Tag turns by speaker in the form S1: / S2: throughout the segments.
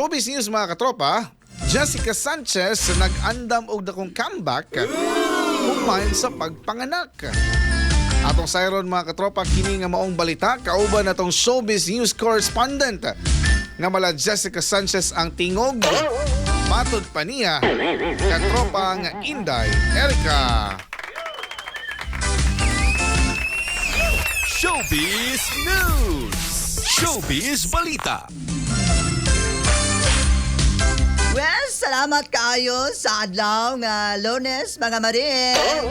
S1: showbiz news mga katropa, Jessica Sanchez nag-andam og dakong comeback human sa pagpanganak. Atong sayron mga katropa, kini nga maong balita kauban natong showbiz news correspondent nga mala Jessica Sanchez ang tingog. Matod pa niya katropa nga Inday Erica.
S2: Showbiz News! Showbiz Balita!
S3: Well, salamat kaayo sa adlaw nga Lunes, mga maring.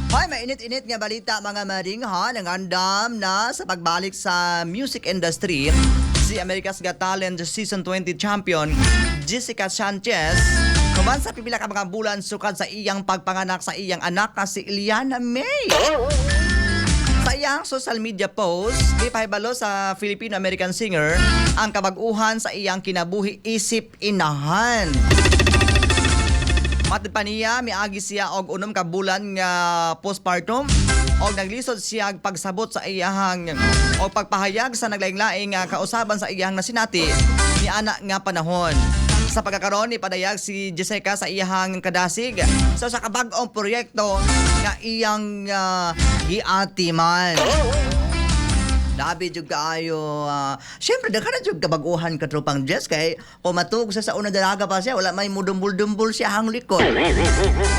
S3: Hoy, mainit-init nga balita, mga maring, ha? Nag-andam na sa pagbalik sa music industry si America's Got Talent Season 20 champion Jessica Sanchez. Kuman sa pipila ka mga bulan sukad sa iyang pagpanganak sa iyang anak na si Iliana May. Sa iyang social media post, ipahibalo sa Filipino-American singer ang kabag-uhan sa iyang kinabuhi isip inahan. Matid pa niya, miagi siya og unom ka bulan nga postpartum og naglisod siya pagsabot sa iyang o pagpahayag sa naglaing-laing nga kausaban sa iyang nasinati ni anak nga panahon. Sa pagkakaroon, ipadayag si Jessica sa iyang kadasig sa kabag-ong proyekto nga iyang giatiman. Labi jud kaayo. Siyempre, daghan na jud kabaguhan katropang Jess kay kung matug sa una dalaga pa siya, wala may mudumbul-dumbul siya hang likod.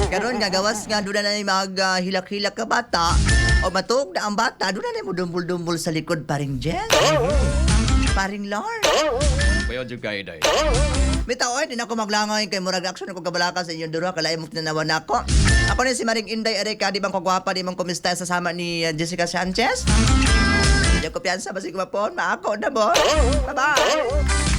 S3: Karon nga gawas nga doon na maghilak-hilak ka bata o matug na ang bata, doon na mudumbul-dumbul sa likod paring Jess. Paring Lord.
S2: Bayo jud kay day.
S3: Bitaw, din ako maglangay kay murag action ako kabalaka sa inyong duro kalay mo tinawan nako. Ako ni si Maring Inday Erica, di bang kagwapa, di bang kumista sa sama ni Jessica Sanchez. Hindi ko piyansa, basi kumapon, maako na mo. Bye-bye!